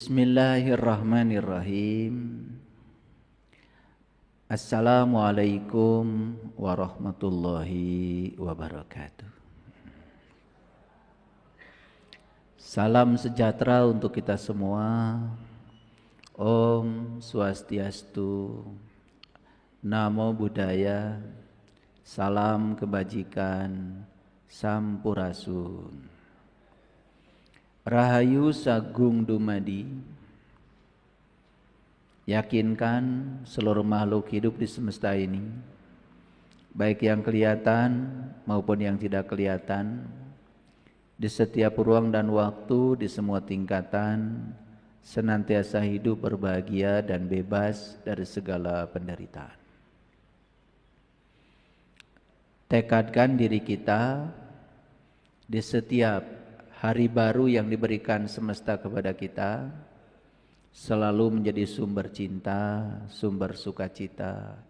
Bismillahirrahmanirrahim. Assalamualaikum warahmatullahi wabarakatuh. Salam sejahtera untuk kita semua. Om Swastiastu, Namo Buddhaya, salam kebajikan, Sampurasun. Rahayu Sagung Dumadi. Yakinkan seluruh makhluk hidup di semesta ini, baik yang kelihatan maupun yang tidak kelihatan, di setiap ruang dan waktu, di semua tingkatan, senantiasa hidup berbahagia dan bebas dari segala penderitaan. Tekadkan diri kita di setiap hari baru yang diberikan semesta kepada kita, selalu menjadi sumber cinta, sumber sukacita,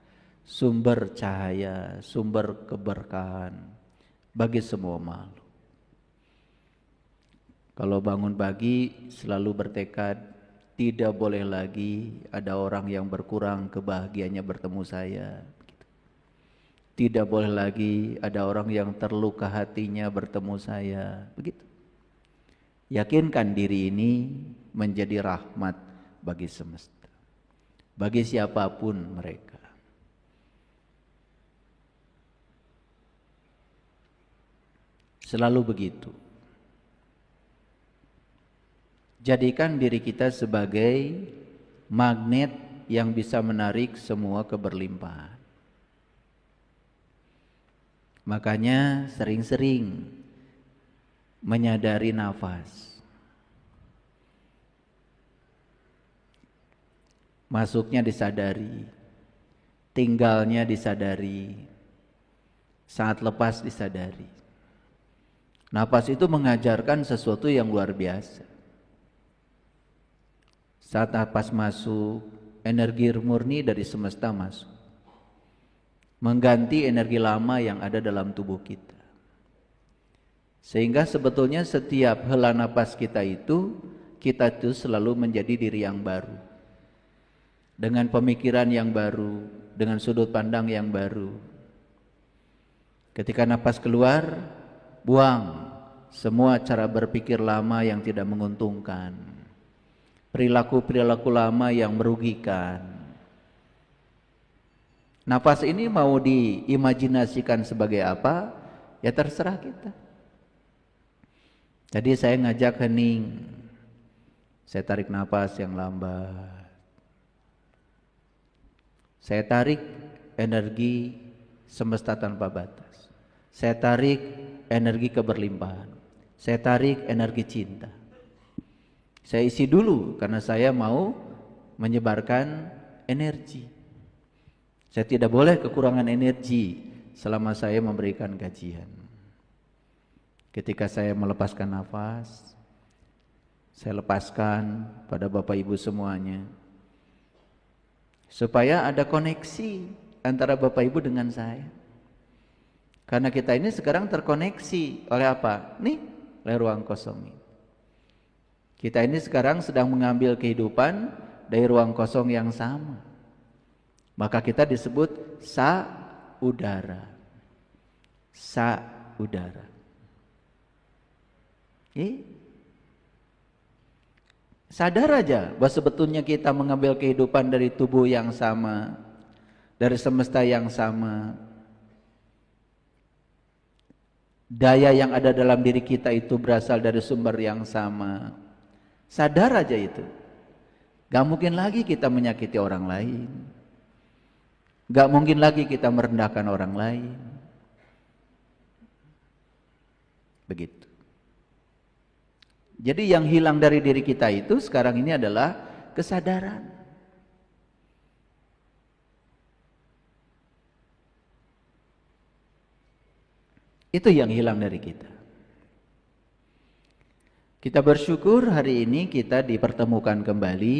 sumber cahaya, sumber keberkahan bagi semua makhluk. Kalau bangun pagi selalu bertekad, tidak boleh lagi ada orang yang berkurang kebahagiaannya bertemu saya. Tidak boleh lagi ada orang yang terluka hatinya bertemu saya. Begitu. Yakinkan diri ini menjadi rahmat bagi semesta, bagi siapapun mereka. Selalu begitu. Jadikan diri kita sebagai magnet yang bisa menarik semua keberlimpahan. Makanya sering-sering menyadari nafas. Masuknya disadari, tinggalnya disadari, saat lepas disadari. Nafas itu mengajarkan sesuatu yang luar biasa. Saat nafas masuk, energi murni dari semesta masuk, mengganti energi lama yang ada dalam tubuh kita. Sehingga sebetulnya setiap hela nafas kita itu selalu menjadi diri yang baru, dengan pemikiran yang baru, dengan sudut pandang yang baru. Ketika nafas keluar, buang semua cara berpikir lama yang tidak menguntungkan, perilaku-perilaku lama yang merugikan. Nafas ini mau diimajinasikan sebagai apa? Ya terserah kita. Jadi saya ngajak hening, saya tarik nafas yang lambat, saya tarik energi semesta tanpa batas, saya tarik energi keberlimpahan, saya tarik energi cinta. Saya isi dulu karena saya mau menyebarkan energi. Saya tidak boleh kekurangan energi selama saya memberikan kajian. Ketika saya melepaskan nafas, saya lepaskan pada Bapak Ibu semuanya, supaya ada koneksi antara Bapak Ibu dengan saya. Karena kita ini sekarang terkoneksi oleh apa? Nih, oleh ruang kosong ini. Kita ini sekarang sedang mengambil kehidupan dari ruang kosong yang sama. Maka kita disebut sa-udara. Sa-udara. Sadar aja bahwa sebetulnya kita mengambil kehidupan dari tubuh yang sama, dari semesta yang sama. Daya yang ada dalam diri kita itu berasal dari sumber yang sama. Sadar aja itu. Gak mungkin lagi kita menyakiti orang lain, gak mungkin lagi kita merendahkan orang lain. Begitu. Jadi yang hilang dari diri kita itu sekarang ini adalah kesadaran. Itu yang hilang dari kita. Kita bersyukur hari ini kita dipertemukan kembali,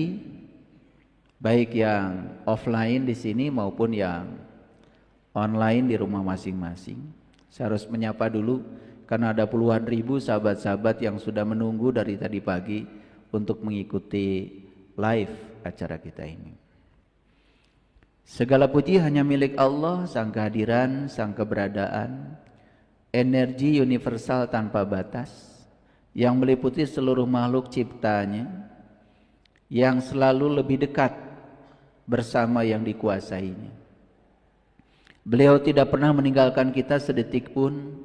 baik yang offline di sini maupun yang online di rumah masing-masing. Saya harus menyapa dulu karena ada puluhan ribu sahabat-sahabat yang sudah menunggu dari tadi pagi untuk mengikuti live acara kita ini. Segala puji hanya milik Allah, sang kehadiran, sang keberadaan, energi universal tanpa batas, yang meliputi seluruh makhluk ciptanya, yang selalu lebih dekat bersama yang dikuasainya. Beliau tidak pernah meninggalkan kita sedetik pun.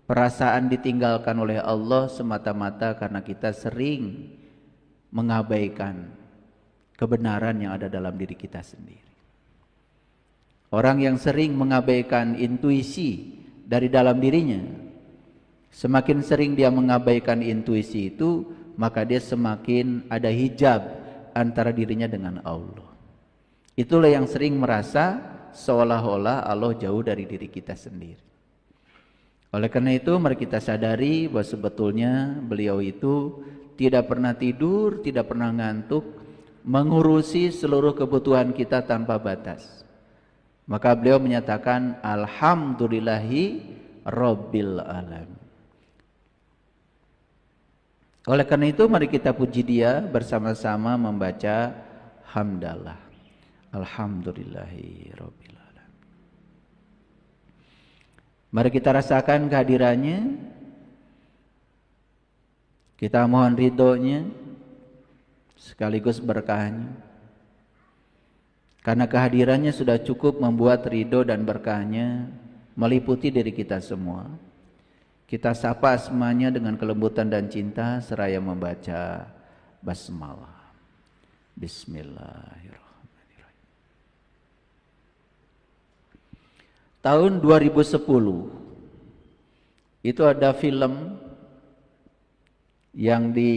Perasaan ditinggalkan oleh Allah semata-mata karena kita sering mengabaikan kebenaran yang ada dalam diri kita sendiri. Orang yang sering mengabaikan intuisi dari dalam dirinya, semakin sering dia mengabaikan intuisi itu, maka dia semakin ada hijab antara dirinya dengan Allah. Itulah yang sering merasa seolah-olah Allah jauh dari diri kita sendiri. Oleh karena itu mari kita sadari bahwa sebetulnya beliau itu tidak pernah tidur, tidak pernah ngantuk, mengurusi seluruh kebutuhan kita tanpa batas. Maka beliau menyatakan alhamdulillahi rabbil alamin. Oleh karena itu mari kita puji dia bersama-sama membaca hamdalah. Alhamdulillahi rabbil alamin. Mari kita rasakan kehadirannya. Kita mohon ridhonya sekaligus berkahnya. Karena kehadirannya sudah cukup membuat ridho dan berkahnya meliputi diri kita semua. Kita sapa asmanya dengan kelembutan dan cinta seraya membaca basmalah. Bismillahirrahmanirrahim. Tahun 2010 itu ada film yang di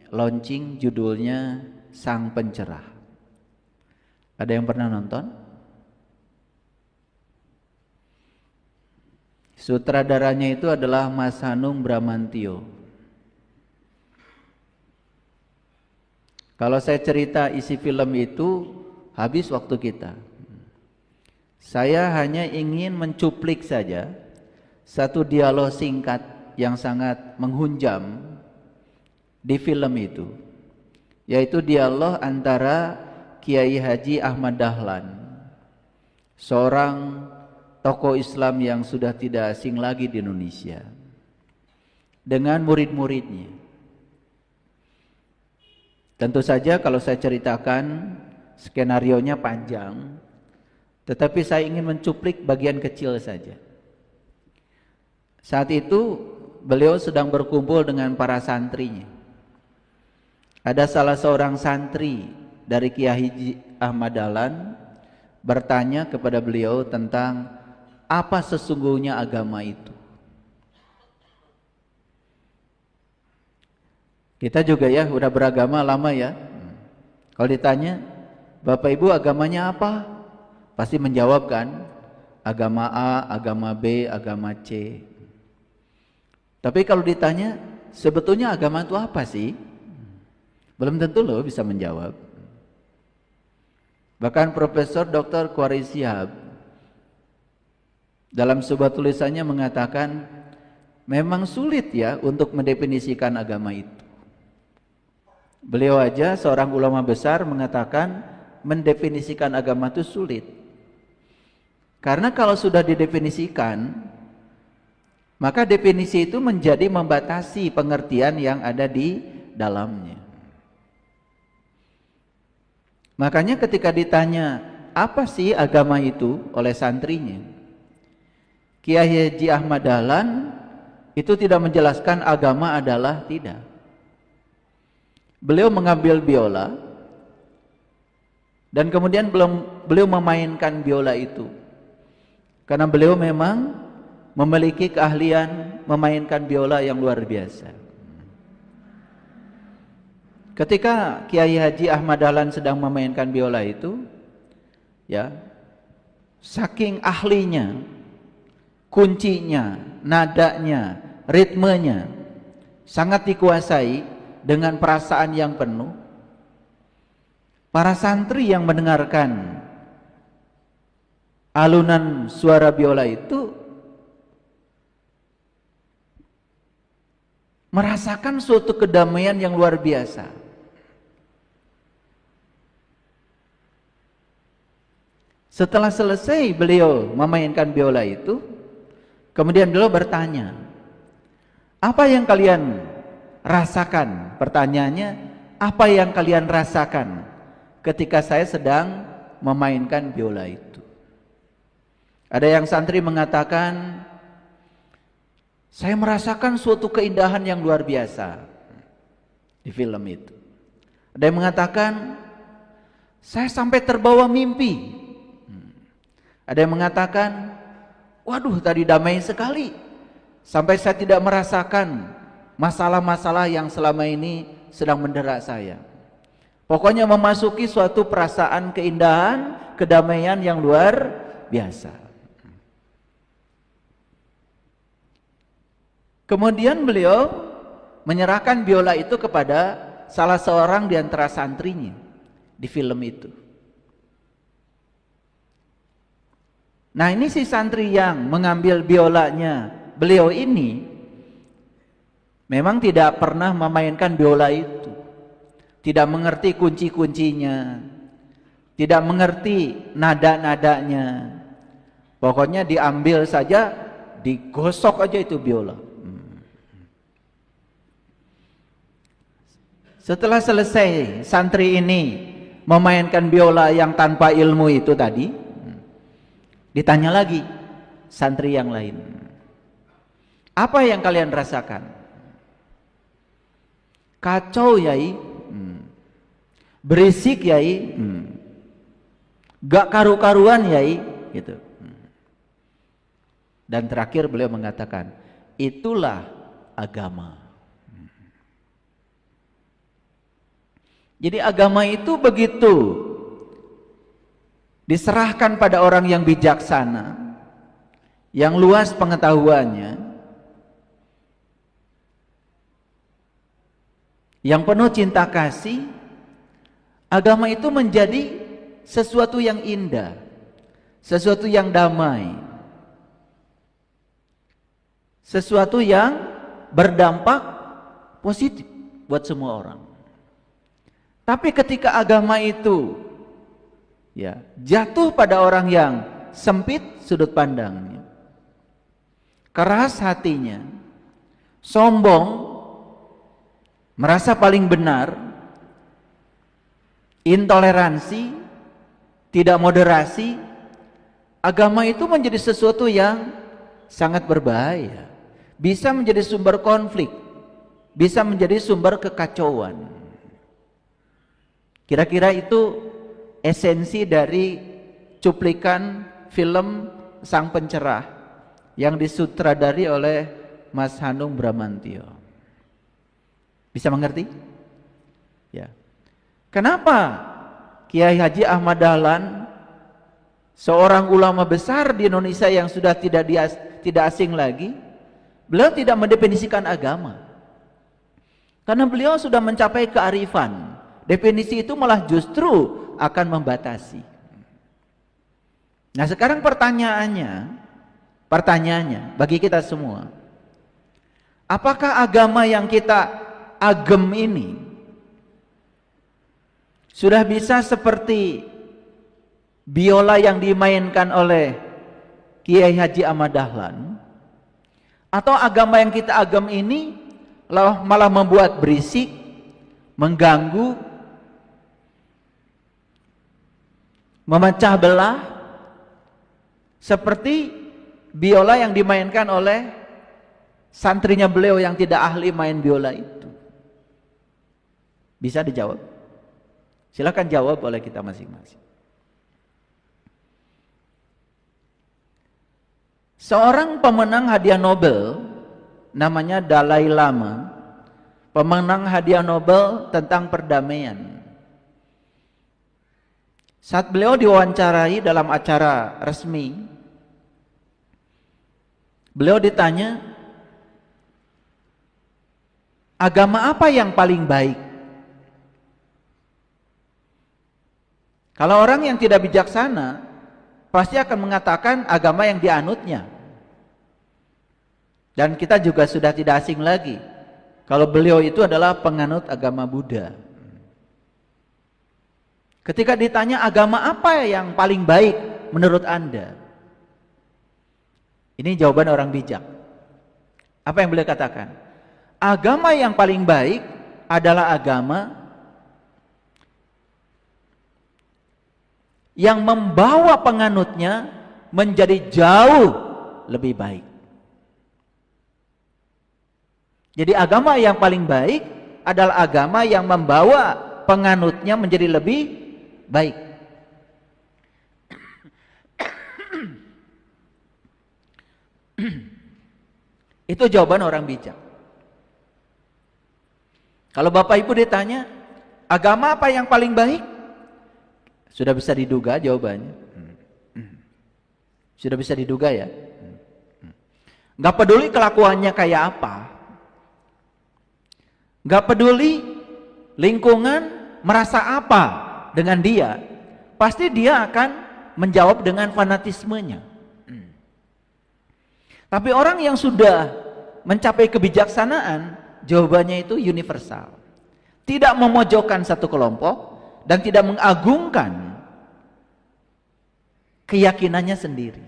launching, judulnya Sang Pencerah. Ada yang pernah nonton? Sutradaranya itu adalah Mas Hanung Bramantyo. Kalau saya cerita isi film itu, habis waktu kita. Saya hanya ingin mencuplik saja satu dialog singkat yang sangat menghunjam di film itu, yaitu dialog antara Kiai Haji Ahmad Dahlan, seorang tokoh Islam yang sudah tidak asing lagi di Indonesia, dengan murid-muridnya. Tentu saja kalau saya ceritakan skenarionya panjang, tetapi saya ingin mencuplik bagian kecil saja. Saat itu beliau sedang berkumpul dengan para santrinya. Ada salah seorang santri dari Kiai Haji Ahmad Dahlan bertanya kepada beliau tentang apa sesungguhnya agama itu. Kita juga ya udah beragama lama ya. Kalau ditanya, Bapak Ibu agamanya apa? Pasti menjawab kan, agama A, agama B, agama C. Tapi kalau ditanya, sebetulnya agama itu apa sih? Belum tentu loh bisa menjawab. Bahkan Profesor Dr. Qawari Shihab dalam sebuah tulisannya mengatakan memang sulit ya untuk mendefinisikan agama itu. Beliau aja seorang ulama besar mengatakan mendefinisikan agama itu sulit. Karena kalau sudah didefinisikan, maka definisi itu menjadi membatasi pengertian yang ada di dalamnya. Makanya ketika ditanya apa sih agama itu oleh santrinya, Kiai Haji Ahmad Dahlan itu tidak menjelaskan agama adalah tidak. Beliau mengambil biola dan kemudian beliau memainkan biola itu. Karena beliau memang memiliki keahlian memainkan biola yang luar biasa. Ketika Kiai Haji Ahmad Dahlan sedang memainkan biola itu, ya, saking ahlinya, kuncinya, nadanya, ritmenya sangat dikuasai dengan perasaan yang penuh. Para santri yang mendengarkan alunan suara biola itu merasakan suatu kedamaian yang luar biasa. Setelah selesai beliau memainkan biola itu, kemudian beliau bertanya, apa yang kalian rasakan? Pertanyaannya, apa yang kalian rasakan ketika saya sedang memainkan biola itu? Ada yang santri mengatakan, saya merasakan suatu keindahan yang luar biasa di film itu. Ada yang mengatakan, saya sampai terbawa mimpi. Ada yang mengatakan, waduh tadi damai sekali, sampai saya tidak merasakan masalah-masalah yang selama ini sedang mendera saya. Pokoknya memasuki suatu perasaan keindahan, kedamaian yang luar biasa. Kemudian beliau menyerahkan biola itu kepada salah seorang di antara santrinya di film itu. Nah, ini si santri yang mengambil biolanya beliau ini memang tidak pernah memainkan biola itu, tidak mengerti kunci-kuncinya, tidak mengerti nada-nadanya. Pokoknya diambil saja, digosok aja itu biola. Setelah selesai santri ini memainkan biola yang tanpa ilmu itu tadi, ditanya lagi santri yang lain, apa yang kalian rasakan? Kacau yai, berisik yai, gak karu-karuan yai, gitu. Dan terakhir beliau mengatakan, itulah agama. Jadi agama itu begitu diserahkan pada orang yang bijaksana, yang luas pengetahuannya, yang penuh cinta kasih, agama itu menjadi sesuatu yang indah, sesuatu yang damai, sesuatu yang berdampak positif buat semua orang. Tapi ketika agama itu ya jatuh pada orang yang sempit sudut pandangnya, keras hatinya, sombong, merasa paling benar, intoleransi, tidak moderasi, agama itu menjadi sesuatu yang sangat berbahaya, bisa menjadi sumber konflik, bisa menjadi sumber kekacauan. Kira-kira itu esensi dari cuplikan film Sang Pencerah yang disutradari oleh Mas Hanung Bramantyo. Bisa mengerti? Ya. Kenapa Kiai Haji Ahmad Dahlan, seorang ulama besar di Indonesia yang sudah tidak asing lagi, beliau tidak mendefinisikan agama? Karena beliau sudah mencapai kearifan. Definisi itu malah justru akan membatasi. Nah, sekarang pertanyaannya bagi kita semua, apakah agama yang kita agem ini sudah bisa seperti biola yang dimainkan oleh Kiai Haji Ahmad Dahlan, atau agama yang kita agem ini malah membuat berisik, mengganggu, memecah belah, seperti biola yang dimainkan oleh santrinya beliau yang tidak ahli main biola itu? Bisa dijawab? Silakan jawab oleh kita masing-masing. Seorang pemenang hadiah Nobel namanya Dalai Lama, pemenang hadiah Nobel tentang perdamaian. Saat beliau diwawancarai dalam acara resmi, beliau ditanya, agama apa yang paling baik? Kalau orang yang tidak bijaksana pasti akan mengatakan agama yang dianutnya. Dan kita juga sudah tidak asing lagi Kalau beliau itu adalah penganut agama Buddha. Ketika ditanya agama apa yang paling baik menurut Anda? Ini jawaban orang bijak. Apa yang beliau katakan? Agama yang paling baik adalah agama yang membawa penganutnya menjadi jauh lebih baik. Jadi agama yang paling baik adalah agama yang membawa penganutnya menjadi lebih baik. Itu jawaban orang bijak. Kalau Bapak Ibu ditanya, agama apa yang paling baik? Sudah bisa diduga jawabannya. Sudah bisa diduga ya. Gak peduli kelakuannya kayak apa. Gak peduli lingkungan merasa apa dengan dia. Pasti dia akan menjawab dengan fanatismenya. Tapi orang yang sudah mencapai kebijaksanaan, jawabannya itu universal. Tidak memojokkan satu kelompok dan tidak mengagungkan keyakinannya sendiri.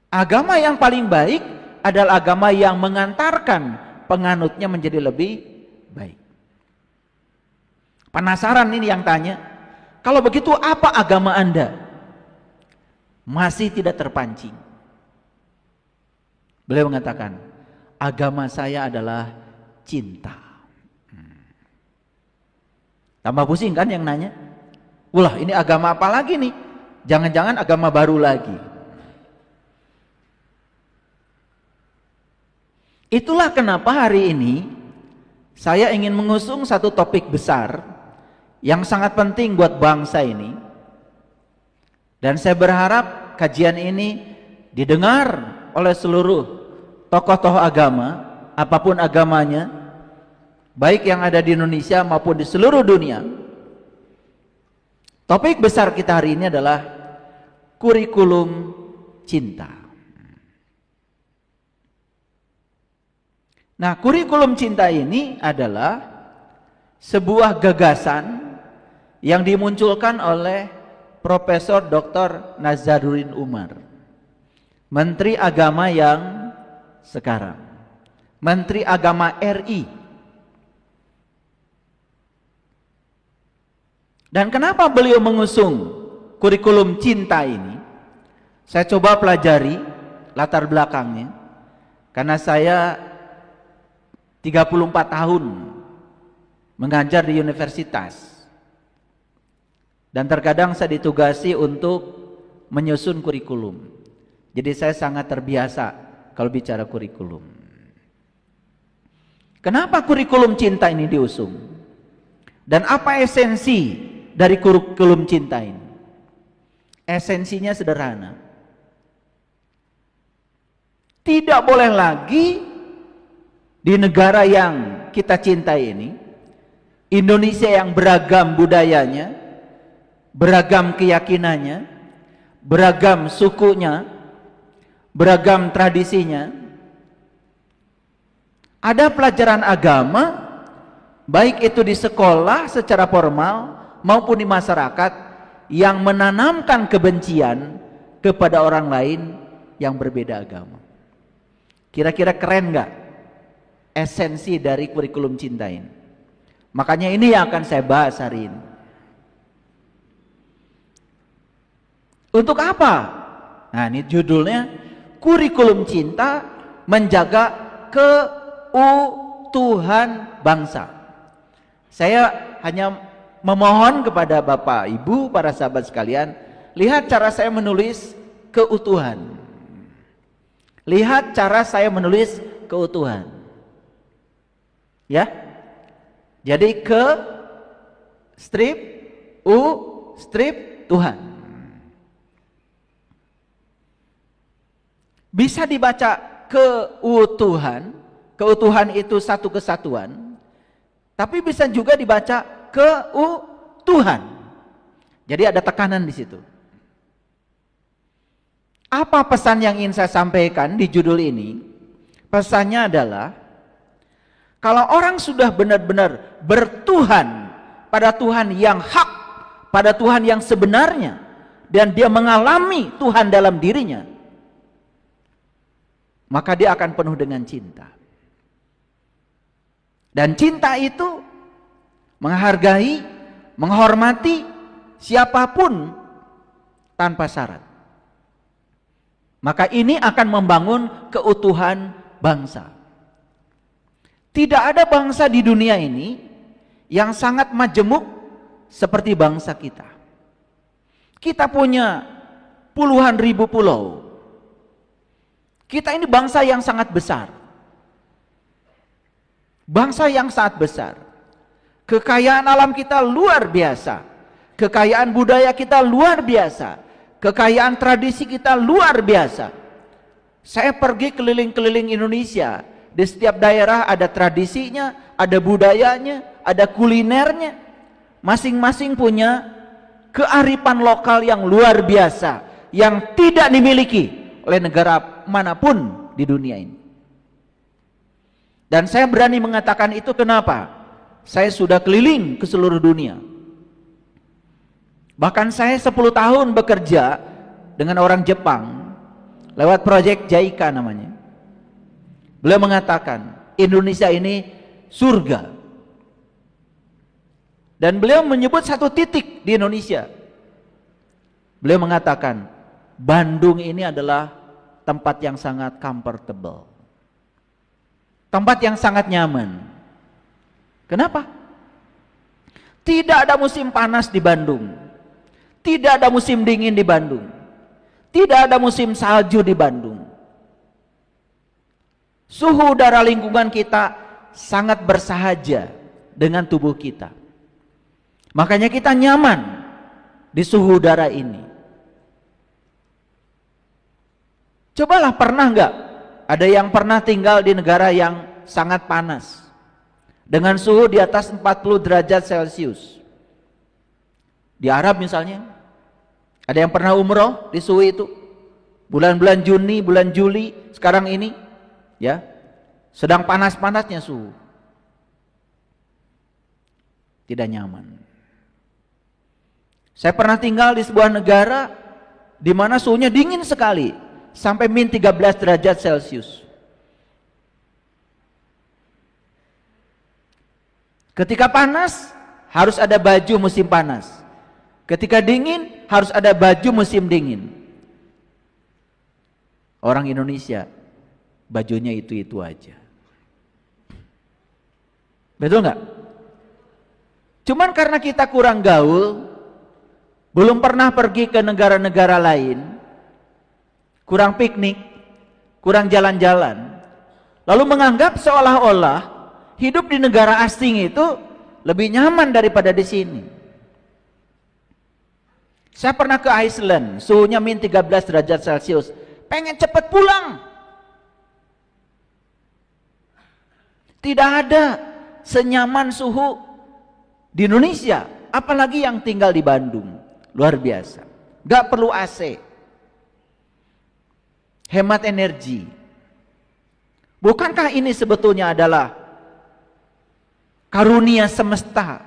Agama yang paling baik adalah agama yang mengantarkan penganutnya menjadi lebih baik. Penasaran ini yang tanya, kalau begitu apa agama Anda? Masih tidak terpancing. Beliau mengatakan, agama saya adalah cinta. Tambah pusing kan yang nanya? Wah, ini agama apa lagi nih? Jangan-jangan agama baru lagi. Itulah kenapa hari ini saya ingin mengusung satu topik besar yang sangat penting buat bangsa ini. Dan saya berharap kajian ini didengar oleh seluruh tokoh-tokoh agama, apapun agamanya, baik yang ada di Indonesia maupun di seluruh dunia. Topik besar kita hari ini adalah kurikulum cinta. Nah, kurikulum cinta ini adalah sebuah gagasan yang dimunculkan oleh Profesor Dr. Nazaruddin Umar, Menteri Agama yang sekarang, Menteri Agama RI. Dan kenapa beliau mengusung kurikulum cinta ini? Saya coba pelajari latar belakangnya, karena saya 34 tahun mengajar di universitas, dan terkadang saya ditugasi untuk menyusun kurikulum. Jadi saya sangat terbiasa kalau bicara kurikulum. Kenapa kurikulum cinta ini diusung? Dan apa esensi dari kurikulum cinta ini? Esensinya sederhana. Tidak boleh lagi di negara yang kita cintai ini, Indonesia yang beragam budayanya, beragam keyakinannya, beragam sukunya, beragam tradisinya, ada pelajaran agama, baik itu di sekolah secara formal maupun di masyarakat, yang menanamkan kebencian kepada orang lain yang berbeda agama. Kira-kira keren nggak esensi dari kurikulum cinta ini? Makanya ini yang akan saya bahas hari ini. Untuk apa? Nah, ini judulnya, kurikulum cinta menjaga keutuhan bangsa. Saya hanya memohon kepada Bapak Ibu, para sahabat sekalian, lihat cara saya menulis keutuhan. Lihat cara saya menulis keutuhan. Ya, jadi ke strip u strip Tuhan. Bisa dibaca keutuhan, keutuhan itu satu kesatuan, tapi bisa juga dibaca keutuhan. Jadi ada tekanan di situ. Apa pesan yang ingin saya sampaikan di judul ini? Pesannya adalah Kalau orang sudah benar-benar bertuhan pada Tuhan yang hak, pada Tuhan yang sebenarnya, dan dia mengalami Tuhan dalam dirinya, maka dia akan penuh dengan cinta. Dan cinta itu menghargai, menghormati siapapun tanpa syarat. Maka ini akan membangun keutuhan bangsa. Tidak ada bangsa di dunia ini yang sangat majemuk seperti bangsa kita. Kita punya puluhan ribu pulau. Kita ini bangsa yang sangat besar. Bangsa yang sangat besar. Kekayaan alam kita luar biasa. Kekayaan budaya kita luar biasa. Kekayaan tradisi kita luar biasa. Saya pergi keliling-keliling Indonesia. Di setiap daerah ada tradisinya, ada budayanya, ada kulinernya. Masing-masing punya kearifan lokal yang luar biasa, yang tidak dimiliki oleh negara manapun di dunia ini. Dan saya berani mengatakan itu kenapa? Saya sudah keliling ke seluruh dunia. Bahkan saya 10 tahun bekerja dengan orang Jepang lewat proyek JICA namanya. Beliau mengatakan Indonesia ini surga. Dan beliau menyebut satu titik di Indonesia. Beliau mengatakan Bandung ini adalah tempat yang sangat comfortable. Tempat yang sangat nyaman. Kenapa? Tidak ada musim panas di Bandung. Tidak ada musim dingin di Bandung. Tidak ada musim salju di Bandung. Suhu udara lingkungan kita sangat bersahaja dengan tubuh kita. Makanya kita nyaman di suhu udara ini. Cobalah, pernah enggak ada yang pernah tinggal di negara yang sangat panas dengan suhu di atas 40 derajat Celcius? Di Arab misalnya, ada yang pernah umroh di suhu itu? Bulan-bulan Juni, bulan Juli sekarang ini, ya, sedang panas-panasnya suhu. Tidak nyaman. Saya pernah tinggal di sebuah negara di mana suhunya dingin sekali, sampai min 13 derajat Celcius. Ketika panas harus ada baju musim panas. Ketika dingin harus ada baju musim dingin. Orang Indonesia bajunya itu-itu aja. Betul nggak? Cuman karena kita kurang gaul, belum pernah pergi ke negara-negara lain, kurang piknik, kurang jalan-jalan, lalu menganggap seolah-olah hidup di negara asing itu lebih nyaman daripada di sini. Saya pernah ke Iceland, suhunya min 13 derajat Celcius, pengen cepat pulang. Tidak ada senyaman suhu di Indonesia, apalagi yang tinggal di Bandung. Luar biasa, gak perlu AC, hemat energi. Bukankah ini sebetulnya adalah karunia semesta?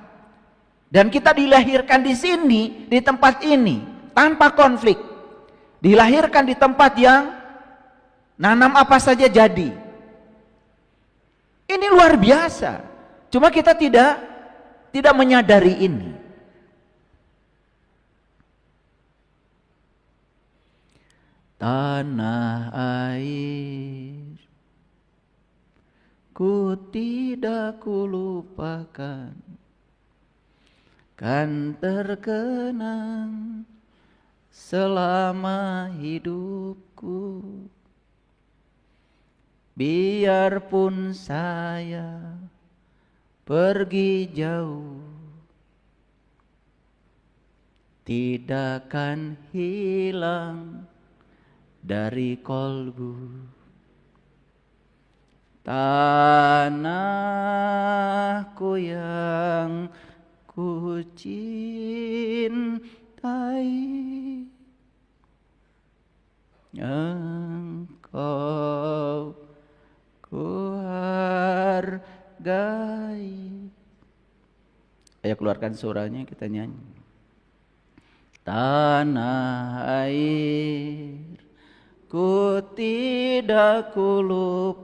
Dan kita dilahirkan di sini, di tempat ini, tanpa konflik. Dilahirkan di tempat yang nanam apa saja jadi. Ini luar biasa. Cuma kita tidak menyadari ini. Tanah air, ku tidak kulupakan, kan terkenang selama hidupku. Biarpun saya pergi jauh, tidak akan hilang dari kolbu. Tanahku yang ku cintai, engkau ku hargai. gaib. Ayo keluarkan suaranya, kita nyanyi. Tanah air ku tidak kulupakan,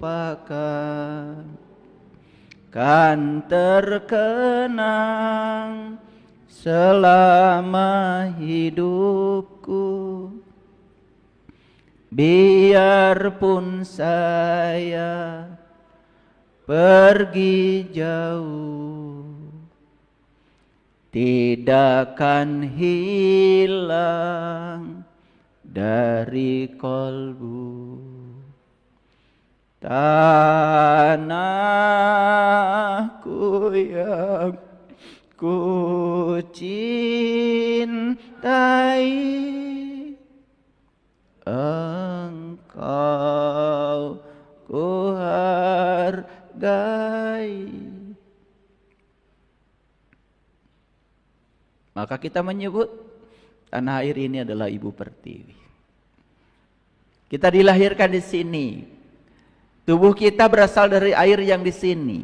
kan terkenang selama hidupku. Biarpun saya pergi jauh, tidak akan hilang dari kolbu. Tanahku yang ku cintai, engkau ku hargai. Maka kita menyebut tanah air ini adalah Ibu Pertiwi. Kita dilahirkan di sini. Tubuh kita berasal dari air yang di sini.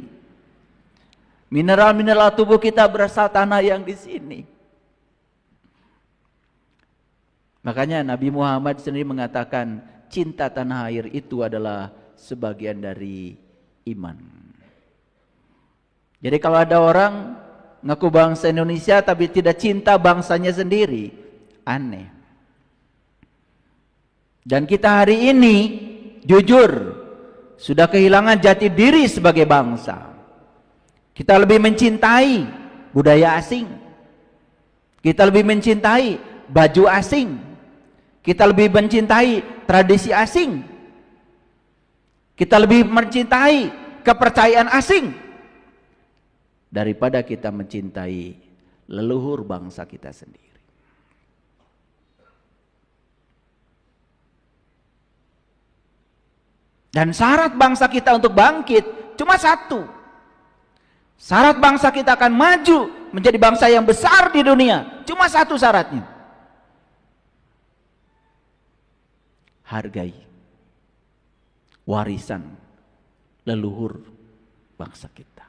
Mineral-mineral tubuh kita berasal tanah yang di sini. Makanya Nabi Muhammad sendiri mengatakan cinta tanah air itu adalah sebagian dari iman. Jadi kalau ada orang ngaku bangsa Indonesia tapi tidak cinta bangsanya sendiri, aneh. Dan kita hari ini jujur sudah kehilangan jati diri sebagai bangsa. Kita lebih mencintai budaya asing, kita lebih mencintai baju asing, kita lebih mencintai tradisi asing, kita lebih mencintai kepercayaan asing daripada kita mencintai leluhur bangsa kita sendiri. Dan syarat bangsa kita untuk bangkit cuma satu. Syarat bangsa kita akan maju menjadi bangsa yang besar di dunia cuma satu syaratnya. Hargai warisan leluhur bangsa kita.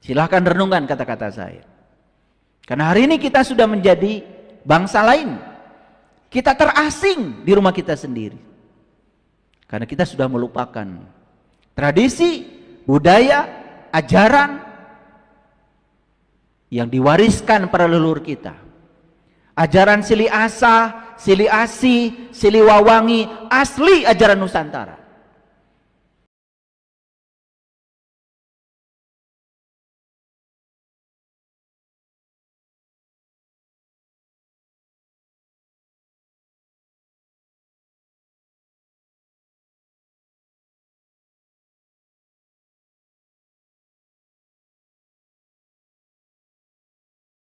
Silahkan renungkan kata-kata saya. Karena hari ini kita sudah menjadi bangsa lain. Kita terasing di rumah kita sendiri. Karena kita sudah melupakan tradisi, budaya, ajaran yang diwariskan para leluhur kita. Ajaran Sili Asa, Sili Asi, Sili Wawangi, asli ajaran Nusantara.